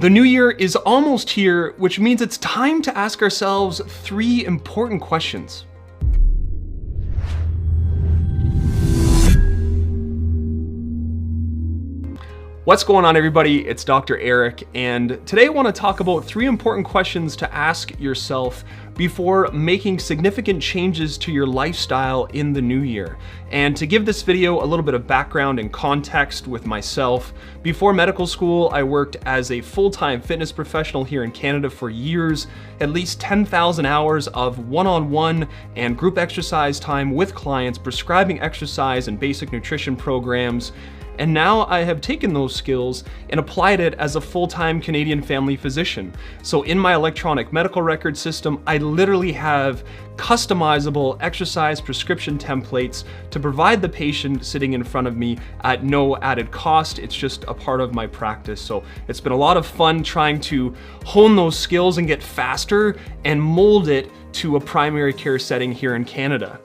The new year is almost here, which means it's time to ask ourselves 3 important questions. What's going on, everybody? It's Dr. Aric, and today I want to talk about 3 important questions to ask yourself before making significant changes to your lifestyle in the new year. And to give this video a little bit of background and context with myself, before medical school, I worked as a full-time fitness professional here in Canada for years, at least 10,000 hours of one-on-one and group exercise time with clients, prescribing exercise and basic nutrition programs. And now I have taken those skills and applied it as a full-time Canadian family physician. So in my electronic medical record system, I literally have customizable exercise prescription templates to provide the patient sitting in front of me at no added cost. It's just a part of my practice. So it's been a lot of fun trying to hone those skills and get faster and mold it to a primary care setting here in Canada.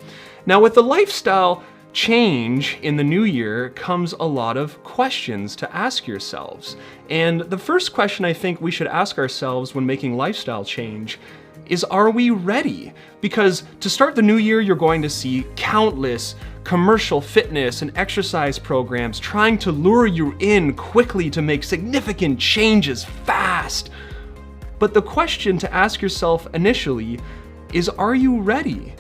Now, with the lifestyle change in the new year comes a lot of questions to ask yourselves. And the first question I think we should ask ourselves when making lifestyle change is, are we ready? Because to start the new year, you're going to see countless commercial fitness and exercise programs trying to lure you in quickly to make significant changes fast. But the question to ask yourself initially is, are you ready?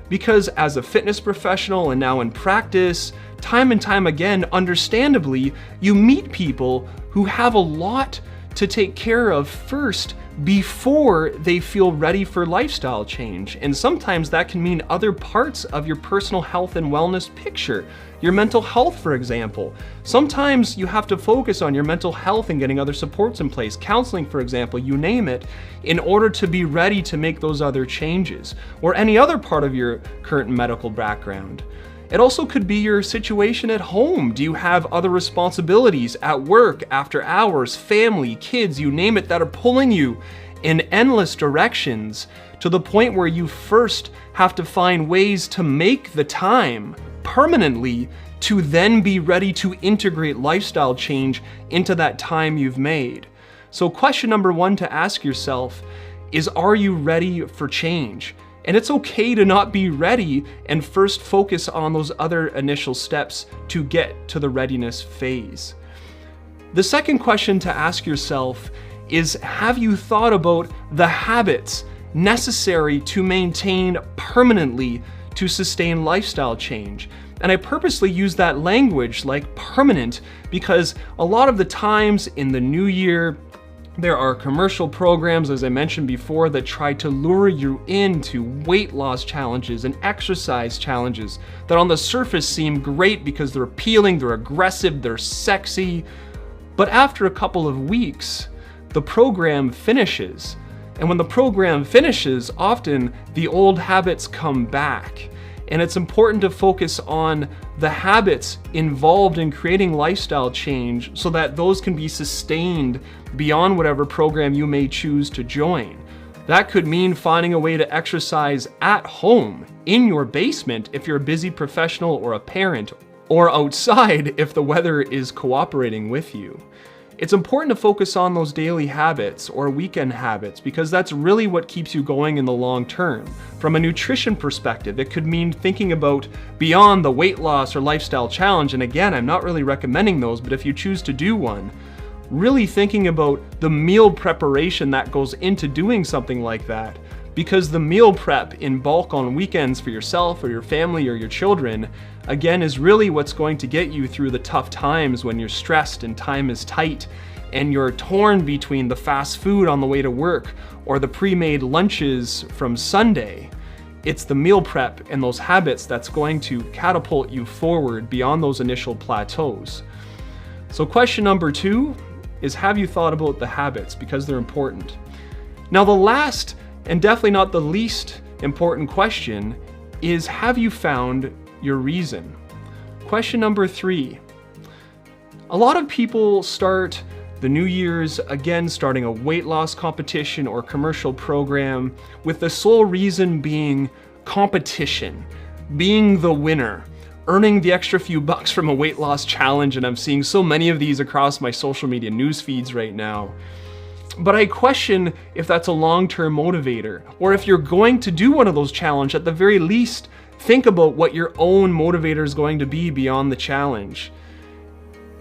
Because as a fitness professional and now in practice, time and time again, understandably, you meet people who have a lot to take care of first before they feel ready for lifestyle change. And sometimes that can mean other parts of your personal health and wellness picture. Your mental health, for example. Sometimes you have to focus on your mental health and getting other supports in place, counseling, for example, you name it, in order to be ready to make those other changes, or any other part of your current medical background. It also could be your situation at home. Do you have other responsibilities at work, after hours, family, kids, you name it, that are pulling you in endless directions to the point where you first have to find ways to make the time permanently to then be ready to integrate lifestyle change into that time you've made. So question number 1 to ask yourself is, are you ready for change? And it's okay to not be ready and first focus on those other initial steps to get to the readiness phase. The second question to ask yourself is, have you thought about the habits necessary to maintain permanently to sustain lifestyle change? And I purposely use that language like permanent because a lot of the times in the new year, there are commercial programs, as I mentioned before, that try to lure you into weight loss challenges and exercise challenges that on the surface seem great because they're appealing, they're aggressive, they're sexy. But after a couple of weeks, the program finishes. And when the program finishes, often the old habits come back. And it's important to focus on the habits involved in creating lifestyle change so that those can be sustained beyond whatever program you may choose to join. That could mean finding a way to exercise at home, in your basement if you're a busy professional or a parent, or outside if the weather is cooperating with you. It's important to focus on those daily habits or weekend habits because that's really what keeps you going in the long term. From a nutrition perspective, it could mean thinking about beyond the weight loss or lifestyle challenge, and again, I'm not really recommending those, but if you choose to do one, really thinking about the meal preparation that goes into doing something like that. Because the meal prep in bulk on weekends for yourself or your family or your children, again, is really what's going to get you through the tough times when you're stressed and time is tight and you're torn between the fast food on the way to work or the pre-made lunches from Sunday. It's the meal prep and those habits that's going to catapult you forward beyond those initial plateaus. So question number 2 is, have you thought about the habits? Because they're important. Now, the last and definitely not the least important question is, have you found your reason? Question number 3. A lot of people start the New Year's, again, starting a weight loss competition or commercial program with the sole reason being competition, being the winner, earning the extra few bucks from a weight loss challenge. And I'm seeing so many of these across my social media news feeds right now. But I question if that's a long-term motivator, or if you're going to do one of those challenges, at the very least, think about what your own motivator is going to be beyond the challenge.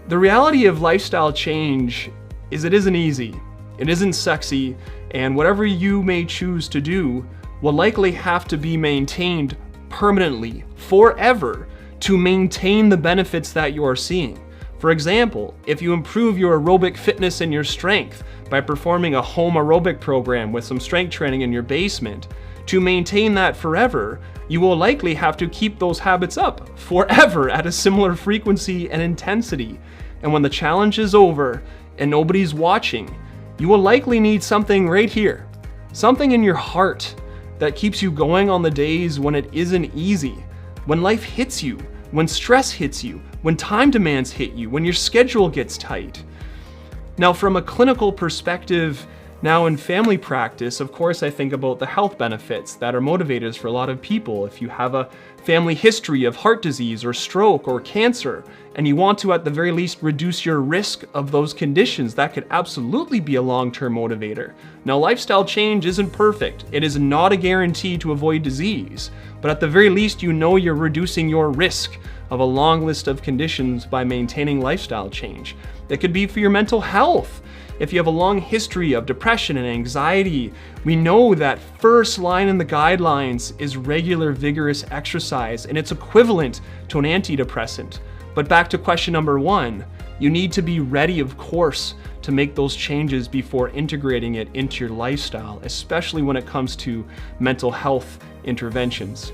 The reality of lifestyle change is it isn't easy, it isn't sexy, and whatever you may choose to do will likely have to be maintained permanently, forever, to maintain the benefits that you are seeing. For example, if you improve your aerobic fitness and your strength by performing a home aerobic program with some strength training in your basement, to maintain that forever, you will likely have to keep those habits up forever at a similar frequency and intensity. And when the challenge is over and nobody's watching, you will likely need something right here, something in your heart that keeps you going on the days when it isn't easy, when life hits you, when stress hits you, when time demands hit you, when your schedule gets tight. Now, from a clinical perspective, now in family practice, of course, I think about the health benefits that are motivators for a lot of people. If you have a family history of heart disease or stroke or cancer, and you want to at the very least reduce your risk of those conditions, that could absolutely be a long-term motivator. Now, lifestyle change isn't perfect. It is not a guarantee to avoid disease, but at the very least, you know you're reducing your risk of a long list of conditions by maintaining lifestyle change. It could be for your mental health. If you have a long history of depression and anxiety, we know that first line in the guidelines is regular vigorous exercise, and it's equivalent to an antidepressant. But back to question number one, you need to be ready, of course, to make those changes before integrating it into your lifestyle, especially when it comes to mental health interventions.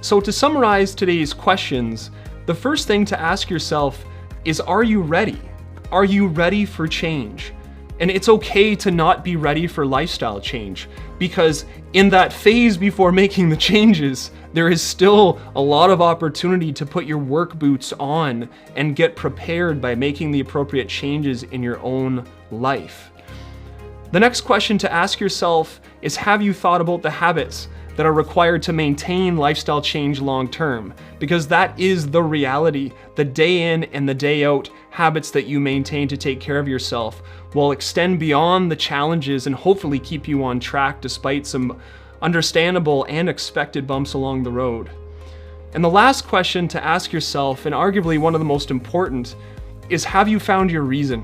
So to summarize today's questions, the first thing to ask yourself is, are you ready? Are you ready for change? And it's okay to not be ready for lifestyle change, because in that phase before making the changes, there is still a lot of opportunity to put your work boots on and get prepared by making the appropriate changes in your own life. The next question to ask yourself is, have you thought about the habits that are required to maintain lifestyle change long term? Because that is the reality. The day in and the day out habits that you maintain to take care of yourself will extend beyond the challenges and hopefully keep you on track despite some understandable and expected bumps along the road. And the last question to ask yourself, and arguably one of the most important, is, have you found your reason?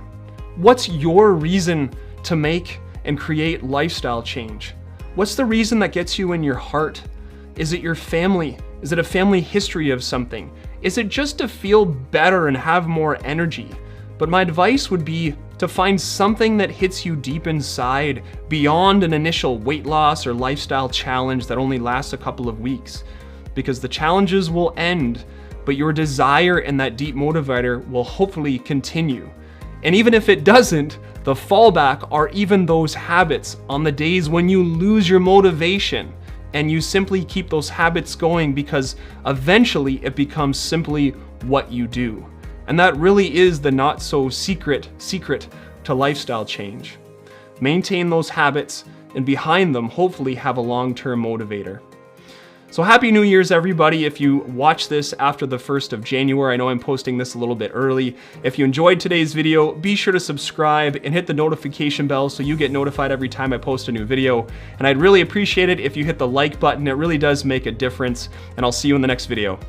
What's your reason to make and create lifestyle change? What's the reason that gets you in your heart? Is it your family? Is it a family history of something? Is it just to feel better and have more energy? But my advice would be to find something that hits you deep inside beyond an initial weight loss or lifestyle challenge that only lasts a couple of weeks. Because the challenges will end, but your desire and that deep motivator will hopefully continue. And even if it doesn't, the fallback are even those habits on the days when you lose your motivation, and you simply keep those habits going because eventually it becomes simply what you do. And that really is the not so secret to lifestyle change. Maintain those habits, and behind them hopefully have a long-term motivator. So happy New Year's, everybody. If you watch this after the 1st of January, I know I'm posting this a little bit early. If you enjoyed today's video, be sure to subscribe and hit the notification bell so you get notified every time I post a new video. And I'd really appreciate it if you hit the like button. It really does make a difference. And I'll see you in the next video.